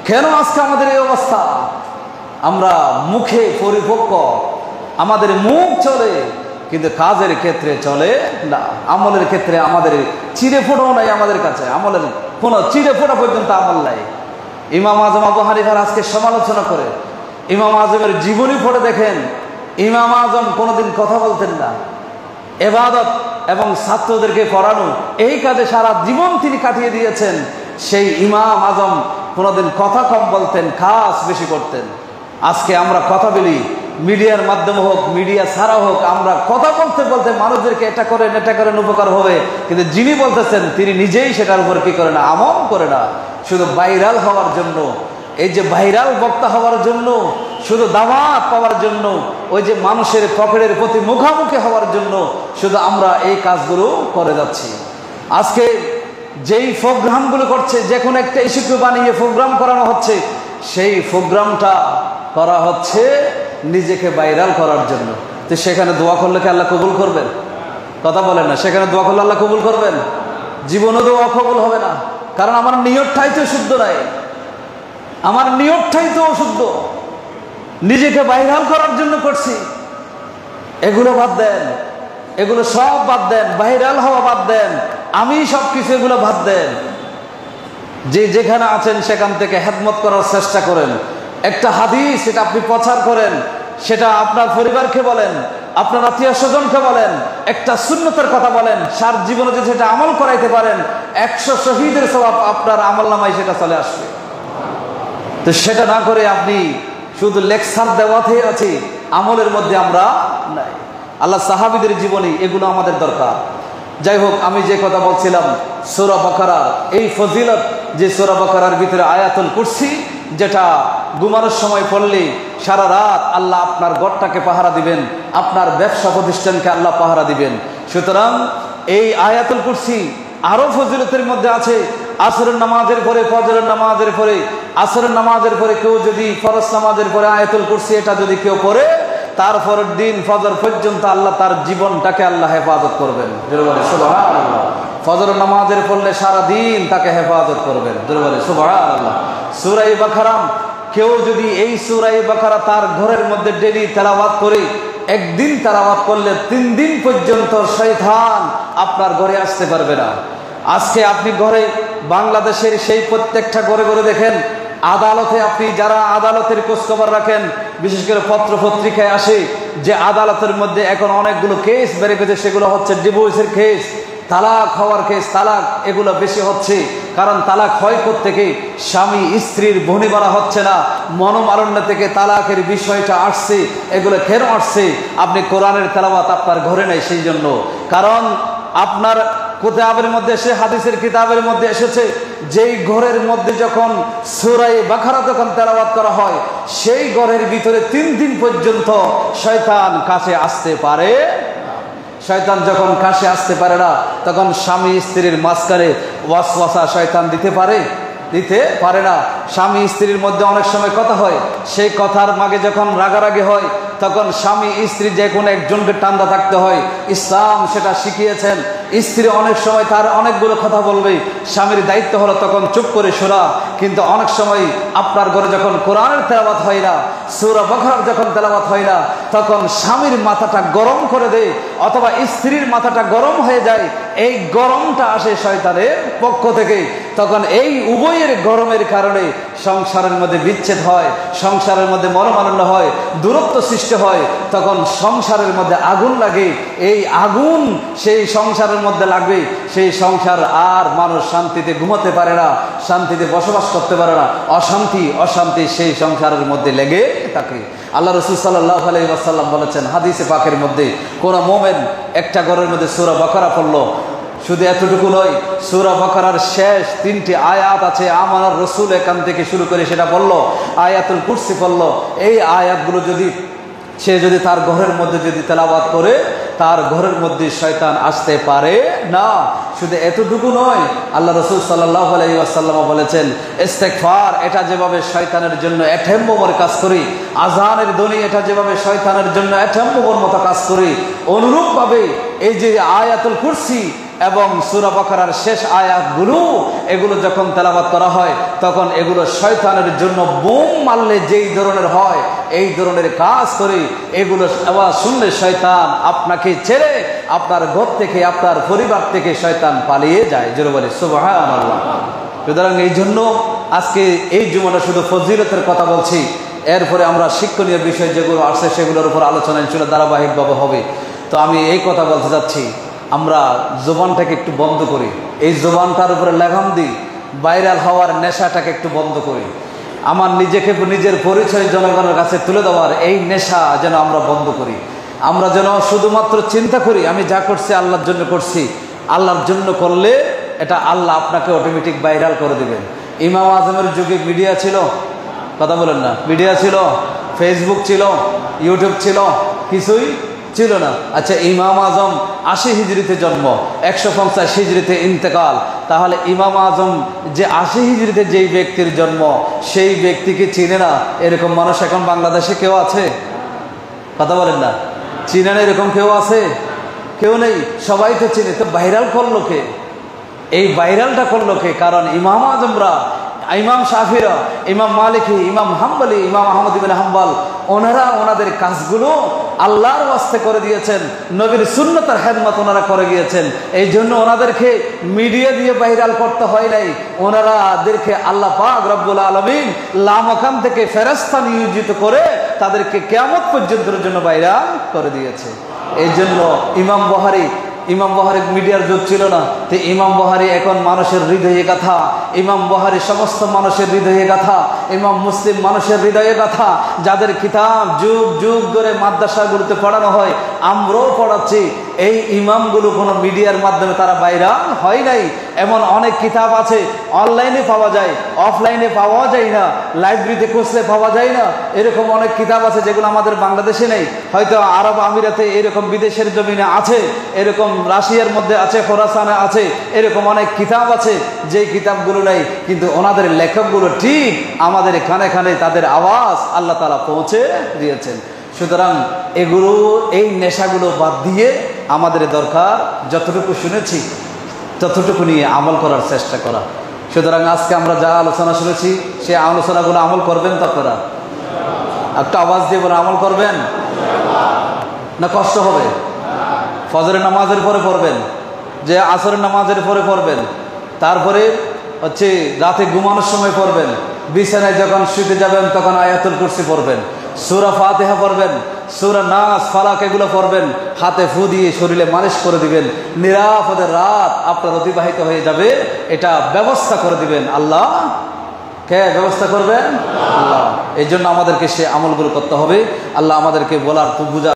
কেন আজকে আমাদের এই অবস্থা? আমরা মুখে পরিপক্ক, আমাদের মুখ চলে, কিন্তু কাজের ক্ষেত্রে চলে না। আমলের ক্ষেত্রে আমাদের চিড়ে ফোটাও নাই, আমাদের কাছে আমলের কোনো চিড়ে ফোটা পর্যন্ত আমল নাই। ইমাম আজম আবু হানিফার আজকে সমালোচনা করে ইমাম আজমের জীবনী পড়ে দেখেন, ইমাম আজম কোনোদিন কথা বলতেন না। ইবাদত এবং ছাত্রদেরকে পড়ানো, এই কাজে সারা জীবন তিনি কাটিয়ে দিয়েছেন। সেই ইমাম আজম কোনোদিন কথা কম বলতেন, কাজ বেশি করতেন। আজকে আমরা কথা বলি, মিডিয়ার মাধ্যমে হোক, মিডিয়া ছাড়া হোক, আমরা কথা বলতে বলতে মানুষদেরকে এটা করেন, এটা করেন, উপকার হবে, কিন্তু যিনি বলতেছেন তিনি নিজেই সেটার উপর কি করে না, আমল করে না। শুধু ভাইরাল হওয়ার জন্য, এই যে ভাইরাল বক্তা হওয়ার জন্য, শুধু দাওয়াত পাওয়ার জন্য, ওই যে মানুষের পকেটের প্রতি মুখামুখি হওয়ার জন্য শুধু আমরা এই কাজগুলো করে যাচ্ছি। আজকে যেই প্রোগ্রামগুলো করছে, যে কোনো একটা ইস্যুকে বানিয়ে প্রোগ্রাম করানো হচ্ছে, সেই প্রোগ্রামটা করা হচ্ছে নিজেকে ভাইরাল করার জন্য। তো সেখানে দোয়া করলে কি আল্লাহ কবুল করবেন? কথা বলেন না। সেখানে দোয়া করলে আল্লাহ কবুল করবেন? জীবনও দোয়া কবুল হবে না, কারণ আমার নিয়তটাই তো শুদ্ধ নাই, আমার নিয়তটাই তো অশুদ্ধ, নিজেকে ভাইরাল করার জন্য করছি। এগুলো বাদ দেন, এগুলো সব বাদ দেন, ভাইরাল হওয়া বাদ দেন, আমি সব কিছু এগুলো বাদ দেন। যে যেখানে আছেন সেখান থেকে খেদমত করার চেষ্টা করেন। একটা হাদিস সেটা আপনি প্রচার করেন, সেটা আপনার পরিবারকে বলেন, আপনার আত্মীয় স্বজনকে বলেন, একটা সুন্নতের কথা বলেন, সার জীবনে যদি সেটা আমল করাইতে পারেন 100 শহীদের সওয়াব আপনার আমলনামায় সেটা চলে আসবে। তো সেটা না করে আপনি শুধু লেকচার দেওয়াতে আছি, আমলের মধ্যে আমরা নাই। আল্লাহ সাহাবীদের জীবনী, এগুলো আমাদের দরকার। যাই হোক, আমি যে কথা বলছিলাম সূরা বাকারার এই ফজিলত, যে সূরা বাকারার ভিতরে আয়াতুল কুরসি, যেটা ঘুমানোর সময় পড়লে সারা রাত আল্লাহ আপনার ঘরটাকে পাহারা দিবেন, আপনার ব্যবসা প্রতিষ্ঠানকে আল্লাহ পাহারা দিবেন। সুতরাং এই আয়াতুল কুরসি আরো ফজিলতের মধ্যে আছে। আসরের নামাজের পরে, ফজরের নামাজের পরে, আসরের নামাজের পরে কেউ যদি ফরজ নামাজের পরে আয়াতুল কুরসি এটা যদি কেউ পড়ে, তারপরের দিন ফজর পর্যন্ত আল্লাহ তার জীবনটাকে আল্লাহ হেফাজত করবেন। সুবহানাল্লাহ। ফজর নামাজের পড়লে সারাদিন তাকে হেফাজত করবেন। বলে সুবহানাল্লাহ। সূরা বাকারা, কেউ যদি এই সূরা বাকারা তার ঘরের মধ্যে ডেইলি তেলাওয়াত করে, একদিন তেলাওয়াত করলে 3 দিন পর্যন্ত শয়তান আপনার ঘরে আসতে পারবে না। আজকে আপনি ঘরে, বাংলাদেশের সেই প্রত্যেকটা ঘরে ঘরে দেখেন, আদালতে আপনি যারা আদালতের খোঁজখবর রাখেন, বিশেষ করে পত্র পত্রিকায় আসে যে আদালতের মধ্যে এখন অনেকগুলো কেস বেড়ে গেছে, সেগুলো হচ্ছে ডিভোর্সের কেস, তালাক হওয়ার কেস, তালাক এগুলো বেশি হচ্ছে। কারণ তালাক হয় থেকে স্বামী স্ত্রীর বনি বলা হচ্ছে না, মনোমালিন্য থেকে তালাকের বিষয়টা আসছে। এগুলো কেন আসছে? আপনি কোরআনের তেলাওয়াত আপনার ঘরে নেই সেই জন্য। কারণ আপনার কিতাবের মধ্যে এসে, হাদিসের কিতাবের মধ্যে এসেছে, যেই ঘরের মধ্যে যখন সূরা বাকারা যখন তেলাওয়াত করা হয়, সেই ঘরের ভিতরে 3 দিন পর্যন্ত শয়তান কাছে আসতে পারে। শয়তান যখন কাছে আসতে পারে না, তখন স্বামী স্ত্রীর মাঝখানে ওয়াসওয়াসা শয়তান দিতে পারে না। স্বামী স্ত্রীর মধ্যে অনেক সময় কথা হয়, সেই কথার মাঝে যখন রাগারাগি হয়, তখন স্বামী স্ত্রী যে কোনো একজনকে টান্দা থাকতে হয়। ইসলাম সেটা শিখিয়েছেন। স্ত্রী অনেক সময় তার অনেকগুলো কথা বলবে, স্বামীর দায়িত্ব হলো তখন চুপ করে শোনা। কিন্তু অনেক সময় আপনার ঘরে যখন কোরআনের তেলাওয়াত হয় না, সূরা বাকারার যখন তেলাওয়াত হয় না, তখন স্বামীর মাথাটা গরম করে দেয়, অথবা স্ত্রীর মাথাটা গরম হয়ে যায়। এই গরমটা আসে শয়তানের পক্ষ থেকে। তখন এই উভয়ের গরমের কারণে সংসারের মধ্যে বিচ্ছেদ হয়, সংসারের মধ্যে মনোমালিন্য হয়, দূরত্ব সৃষ্টি হয়। তখন সংসারের মধ্যে আগুন লাগে। এই আগুন সেই সংসারের মধ্যে লাগবে, সেই সংসার আর মানুষ শান্তিতে ঘুমাতে পারে না, শান্তিতে বসবাস করতে পারে না। অশান্তি সেই সংসারের মধ্যে লেগে থাকে। আল্লাহ রাসূল সাল্লাল্লাহু আলাইহি ওয়াসাল্লাম বলেছেন হাদিসে পাকের মধ্যে, কোন মুমিন একটা ঘরের মধ্যে সূরা বাকারা পড়লো, শুধু এতটুকু নয়, সূরা বাকারার শেষ 3টি আয়াত আছে, আমার রাসূল এখান থেকে শুরু করে সেটা বলল, আয়াতুল কুরসি পড়ল। এই আয়াতগুলো সে যদি তার ঘরের মধ্যে যদি তেলাওয়াত করে, তার ঘরের মধ্যে শয়তান আসতে পারে না। শুধু এতটুকু নয়, আল্লাহ রাসূল সাল্লাল্লাহু আলাইহি ওয়াসাল্লাম বলেছেন, ইস্তেগফার এটা যেভাবে শয়তানের জন্য অ্যাটম বোমার কাজ করে, আযানের ধ্বনি এটা যেভাবে শয়তানের জন্য অ্যাটম বোমার মতো কাজ করে, অনুরূপভাবে এই যে আয়াতুল কুরসি এবং সূরা বাকারার শেষ আয়াতগুলো, এগুলো যখন তেলাওয়াত করা হয়, তখন এগুলো শয়তানের জন্য বোম মারলে যেই ধরনের হয়, এই ধরনের কাজ করে। এগুলো আওয়াজ শুনলে শয়তান আপনাকে ছেড়ে আপনার ঘর থেকে, আপনার পরিবার থেকে শয়তান পালিয়ে যায়। জোরে বলে সুবহানাল্লাহ। সুতরাং এই জন্য আজকে এই জুমাটা শুধু ফজিলতের কথা বলছি, এরপরে আমরা শিক্ষণীয় বিষয় যেগুলো আসছে সেগুলোর উপর আলোচনা ইনশাআল্লাহ ধারাবাহিকভাবে হবে। তো আমি এই কথা বলতে চাচ্ছি, আমরা জবানটাকে একটু বন্ধ করি, এই জবানটার উপরে লাগাম দিই, ভাইরাল হওয়ার নেশাটাকে একটু বন্ধ করি। আমার নিজের পরিচয় জনগণের কাছে তুলে দেওয়ার এই নেশা যেন আমরা বন্ধ করি। আমরা যেন শুধুমাত্র চিন্তা করি আমি যা করছি আল্লাহর জন্য করছি। আল্লাহর জন্য করলে এটা আল্লাহ আপনাকে অটোমেটিক ভাইরাল করে দেবেন। ইমাম আজমের যুগে মিডিয়া ছিল, কথা বলেন না, মিডিয়া ছিল, ফেসবুক ছিল, ইউটিউব ছিল, কিছুই ছিল না। আচ্ছা, ইমাম আজম 80 হিজরিতে জন্ম, 150 হিজরিতে ইন্তেকাল। তাহলে ইমাম আজম যে 80 হিজরিতে যেই ব্যক্তির জন্ম, সেই ব্যক্তিকে চিনে না এরকম মানুষ এখন বাংলাদেশে কেউ আছে? কথা বলেন না, চিনে না এরকম কেউ আছে? কেউ নেই, সবাই তো চিনে। তো ভাইরাল করলো কে? এই ভাইরালটা করলো কে? কারণ ইমাম আজমরা, ইমাম শাফিরা, ইমাম মালিকি, ইমাম হাম্বলি, ইমাম আহমদ ইবনে হাম্বল, ওনারা ওনাদের কাজগুলো আল্লাহর ওয়াস্তে করে দিয়েছেন, নবীর সুন্নতের খেদমত ওনারা করে গিয়েছেন। এই জন্য ওনাদেরকে মিডিয়া দিয়ে ভাইরাল করতে হয় নাই। ওনারাদেরকে আল্লাহ পাক রব্বুল আলামিন লামাকান থেকে ফেরেশতা নিয়োজিত করে তাদেরকে কিয়ামত পর্যন্তের জন্য ভাইরাল করে দিয়েছে। এই জন্য ইমাম বুখারী মিডিয়ার যুগ ছিল না, তো ইমাম বুখারী এখন মানুষের হৃদয়ে গাথা, ইমাম বুখারী সমস্ত মানুষের হৃদয়ে গাথা, ইমাম মুসলিম মানুষের হৃদয়ে গাথা, যাদের কিতাব যুগ যুগ ধরে মাদ্রাসাগুলোতে পড়ানো হয়, আমরাও পড়াচ্ছি। এই ইমামগুলো কোনো মিডিয়ার মাধ্যমে তারা ভাইরাল হয় নাই। এমন অনেক কিতাব আছে, অনলাইনে পাওয়া যায়, অফলাইনে পাওয়া যায় না, লাইব্রেরিতে খুঁজলে পাওয়া যায় না। এরকম অনেক কিতাব আছে যেগুলো আমাদের বাংলাদেশে নেই, হয়তো আরব আমিরাতে, এরকম বিদেশের জমিনে আছে, এরকম রাশিয়ার মধ্যে আছে, খোরাসানে আছে, এরকম অনেক কিতাব আছে যেই কিতাবগুলো নেই। কিন্তু ওনাদের লেখকগুলো ঠিক আমাদের কানে কানে তাদের আওয়াজ আল্লাহ তাআলা পৌঁছে দিয়েছেন। সুতরাং এই নেশাগুলো বাদ দিয়ে আমাদের দরকার, যতটুকু শুনেছি ততটুকু নিয়ে আমল করার চেষ্টা করা। সুতরাং আজকে আমরা যা আলোচনা শুনেছি সেই আলোচনাগুলো আমল করবেন তো আপনারা? একটা আওয়াজ দিয়ে বলে আমল করবেন না কষ্ট হবে? ফজরের নামাজের পরে পড়বেন, যে আসরের নামাজের পরে পড়বেন, তারপরে হচ্ছে রাতে ঘুমানোর সময় পড়বেন, বিছানায় যখন শুতে যাবেন তখন আয়াতুল কুরসি পড়বেন, সূরা ফাতিহা পড়বেন, সূরা নাস ফালাক এগুলো পড়বেন, হাতে ফু দিয়ে শরীরে মালিশ করে দিবেন, নিরাপদে রাত আপনার অতিবাহিত হয়ে যাবে। এটা ব্যবস্থা করে দিবেন আল্লাহ। কে ব্যবস্থা করবেন? আল্লাহ। এই জন্য আমাদেরকে সে আমলগুলো করতে হবে। আল্লাহ আমাদেরকে বলার বুঝা